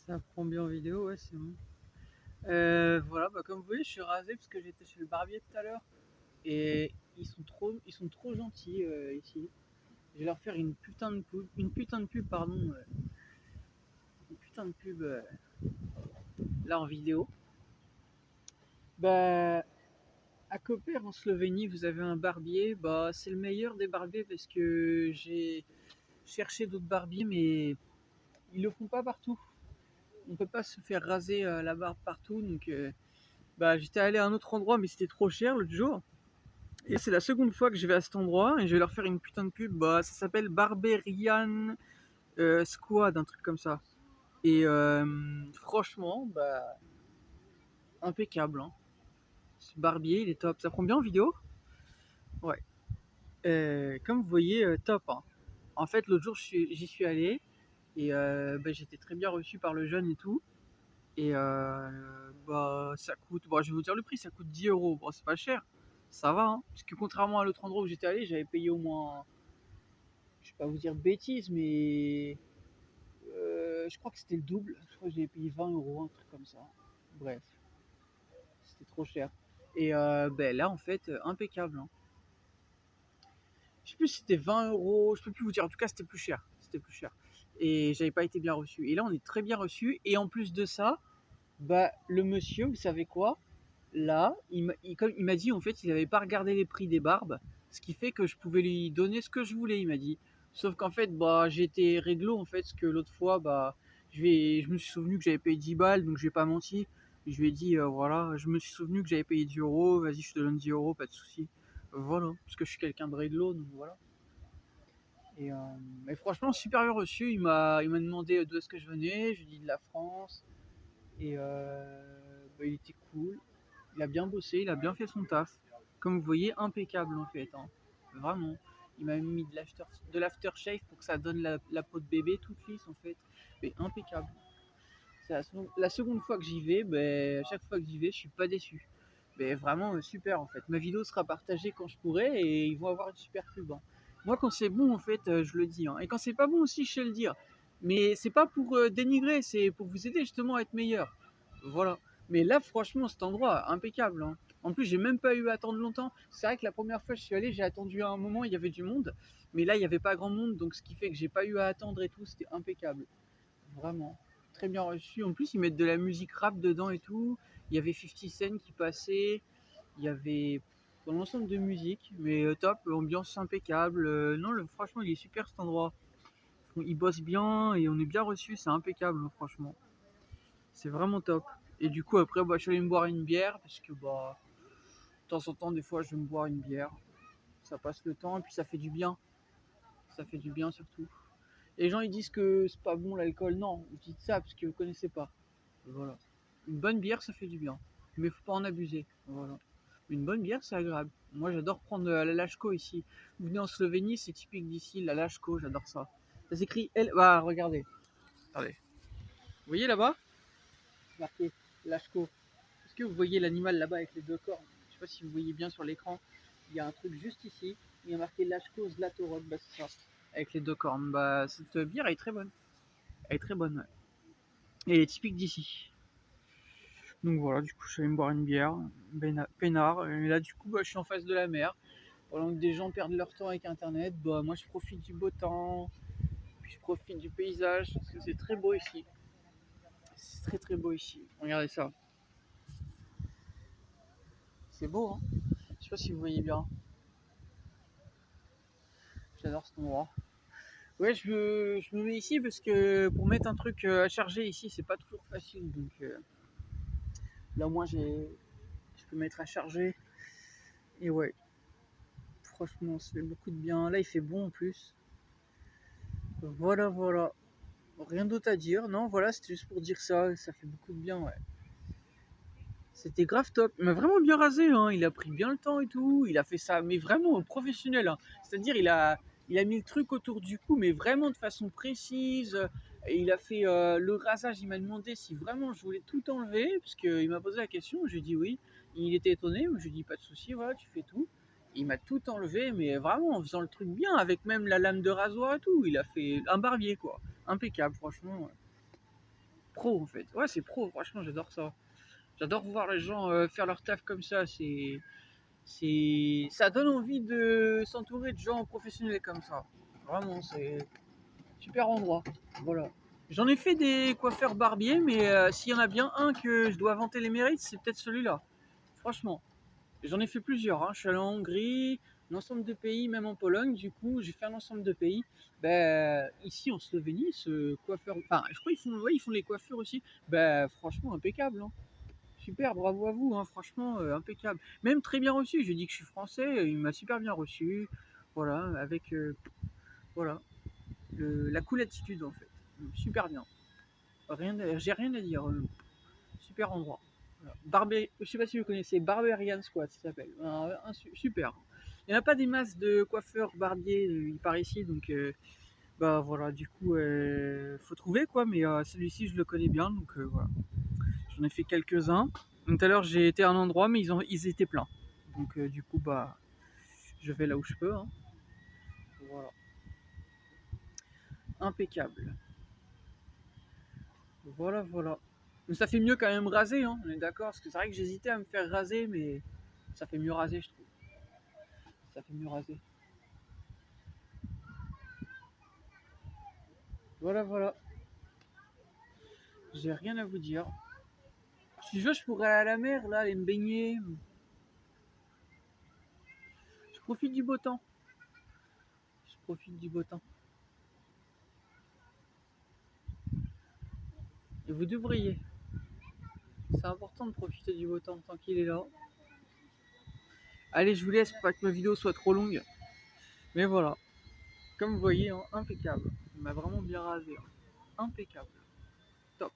Ça prend bien en vidéo, ouais, c'est bon. Voilà, bah comme vous voyez, je suis rasé parce que j'étais chez le barbier tout à l'heure et ils sont trop gentils ici. Je vais leur faire une putain de pub, pardon, une putain de pub là en vidéo. Bah, à Koper en Slovénie, vous avez un barbier. Bah, c'est le meilleur des barbiers parce que j'ai cherché d'autres barbiers, mais ils le font pas partout. On peut pas se faire raser la barbe partout, donc bah j'étais allé à un autre endroit, mais c'était trop cher l'autre jour. Et c'est la seconde fois que je vais à cet endroit et je vais leur faire une putain de pub. Bah, ça s'appelle Barberian Squad, un truc comme ça. Et franchement, bah, impeccable. Hein. Ce barbier, il est top. Ça prend bien en vidéo. Ouais. Comme vous voyez, top. Hein. En fait, l'autre jour, j'y suis allé et bah, j'étais très bien reçu par le jeune et tout. Et bah, ça coûte, bon, je vais vous dire le prix, ça coûte 10 euros. Bon, c'est pas cher. Ça va, hein. Parce que contrairement à l'autre endroit où j'étais allé, j'avais payé au moins, je vais pas vous dire de bêtises, mais je crois que c'était le double. Je crois que j'avais payé 20 euros, un truc comme ça. Bref, c'était trop cher. Et ben là, en fait, impeccable. Hein. Je sais plus si c'était 20 euros, je peux plus vous dire. En tout cas, c'était plus cher. C'était plus cher. Et j'avais pas été bien reçu. Et là, on est très bien reçu. Et en plus de ça, bah, le monsieur, vous savez quoi? Là, il m'a dit en fait, il avait pas regardé les prix des barbes, ce qui fait que je pouvais lui donner ce que je voulais, il m'a dit. Sauf qu'en fait, bah, j'étais réglo en fait, parce que l'autre fois, bah, je me suis souvenu que j'avais payé 10 balles, donc j'ai pas menti. Je lui ai dit, voilà, je me suis souvenu que j'avais payé 10 euros, vas-y, je te donne 10 euros, pas de souci. Voilà, parce que je suis quelqu'un de réglo, donc voilà. Et mais franchement, super bien reçu. Il m'a demandé d'où est-ce que je venais, je lui ai dit de la France. Et bah, il était cool. Il a bien bossé, il a bien fait son taf. Comme vous voyez, impeccable en fait. Hein. Vraiment. Il m'a mis de l'aftershave pour que ça donne la peau de bébé toute lisse en fait. Mais impeccable. C'est la seconde fois que j'y vais, à chaque fois que j'y vais, je suis pas déçu. Mais vraiment super en fait. Ma vidéo sera partagée quand je pourrai et ils vont avoir une super pub. Hein. Moi quand c'est bon en fait, je le dis. Hein. Et quand c'est pas bon aussi, je sais le dire. Mais c'est pas pour dénigrer, c'est pour vous aider justement à être meilleur. Voilà. Mais là franchement cet endroit, impeccable. Hein. En plus j'ai même pas eu à attendre longtemps. C'est vrai que la première fois que je suis allé, j'ai attendu à un moment, il y avait du monde. Mais là il n'y avait pas grand monde, donc ce qui fait que j'ai pas eu à attendre et tout, c'était impeccable. Vraiment. Très bien reçu. En plus, ils mettent de la musique rap dedans et tout. Il y avait 50 Cent qui passait. Il y avait un ensemble de musique. Mais top, ambiance impeccable. Non, franchement, il est super cet endroit. Il bosse bien et on est bien reçu. C'est impeccable, hein, franchement. C'est vraiment top. Et du coup, après, bah, je suis allé me boire une bière. Parce que, bah, de temps en temps, des fois, je vais me boire une bière. Ça passe le temps et puis ça fait du bien. Ça fait du bien surtout. Les gens ils disent que c'est pas bon l'alcool. Non, vous dites ça parce que vous connaissez pas. Voilà. Une bonne bière, ça fait du bien. Mais faut pas en abuser. Voilà. Une bonne bière, c'est agréable. Moi, j'adore prendre la Lachko ici. Vous venez en Slovénie, c'est typique d'ici, la Lachko, j'adore ça. Ça s'écrit L. Bah, regardez. Regardez. Vous voyez là-bas? Marqué Lachko. Est-ce que vous voyez l'animal là-bas avec les deux cornes? Je sais pas si vous voyez bien sur l'écran. Il y a un truc juste ici. Il y a marqué Lachko Zlatorog. Bah, c'est ça. Avec les deux cornes. Bah, cette bière elle est très bonne. Elle est très bonne, ouais. Et elle est typique d'ici. Donc voilà, du coup, je suis allé me boire une bière, peinard. Et là, du coup, bah, je suis en face de la mer. Pendant que des gens perdent leur temps avec Internet, bah, moi, je profite du beau temps. Puis je profite du paysage, parce que c'est très beau ici. C'est très très beau ici. Regardez ça. C'est beau, hein. Je sais pas si vous voyez bien. J'adore cet endroit. Ouais, je me mets ici parce que pour mettre un truc à charger ici, c'est pas toujours facile. Donc là, moi, je peux mettre à charger. Et ouais, franchement, ça fait beaucoup de bien. Là, il fait bon en plus. Voilà, voilà. Rien d'autre à dire. Non, voilà, c'était juste pour dire ça. Ça fait beaucoup de bien, ouais. C'était grave top. Il m'a vraiment bien rasé, hein. Il a pris bien le temps et tout. Il a fait ça, mais vraiment professionnel. Hein. C'est-à-dire, il a mis le truc autour du cou, mais vraiment de façon précise. Et il a fait le rasage. Il m'a demandé si vraiment je voulais tout enlever, parce qu'il m'a posé la question. J'ai dit oui. Il était étonné, mais je lui ai dit pas de souci, voilà, tu fais tout. Il m'a tout enlevé, mais vraiment en faisant le truc bien, avec même la lame de rasoir et tout. Il a fait un barbier, quoi. Impeccable, franchement. pro en fait. Ouais, c'est pro, franchement, j'adore ça. J'adore voir les gens faire leur taf comme ça. Ça donne envie de s'entourer de gens professionnels comme ça. Vraiment, c'est super endroit. Voilà. J'en ai fait des coiffeurs barbiers, mais s'il y en a bien un que je dois vanter les mérites, c'est peut-être celui-là. Franchement. J'en ai fait plusieurs, hein. Je suis allé en Hongrie, un ensemble de pays, même en Pologne. Du coup, j'ai fait un ensemble de pays. Ben, ici en Slovénie, ce coiffeur, enfin, je crois qu'ils font, ouais, ils font les coiffures aussi. Ben, franchement, impeccable, hein. Super, bravo à vous, hein. Franchement, impeccable. Même très bien reçu. Je lui ai dit que je suis français, il m'a super bien reçu. Voilà, avec voilà, la cool attitude en fait. Super bien. J'ai rien à dire. Super endroit. Voilà. Je sais pas si vous connaissez, Barbarian Squad, ça s'appelle. Super. Il n'y en a pas des masses de coiffeurs barbiers par ici, donc bah voilà, du coup, faut trouver quoi, mais celui-ci je le connais bien, donc voilà. J'en ai fait quelques-uns. Tout à l'heure j'ai été à un endroit, mais ils étaient pleins. Donc du coup, bah, je vais là où je peux, hein. Voilà. Impeccable. Voilà, voilà. Mais ça fait mieux quand même raser, hein, on est d'accord, parce que c'est vrai que j'hésitais à me faire raser, mais ça fait mieux raser, je trouve. Ça fait mieux raser. Voilà, voilà. J'ai rien à vous dire. Si je veux, je pourrais aller à la mer, là, aller me baigner. Je profite du beau temps. Je profite du beau temps. Et vous devriez. C'est important de profiter du beau temps tant qu'il est là. Allez, je vous laisse pour pas que ma vidéo soit trop longue. Mais voilà. Comme vous voyez, hein, impeccable. Il m'a vraiment bien rasé, hein. Impeccable. Top.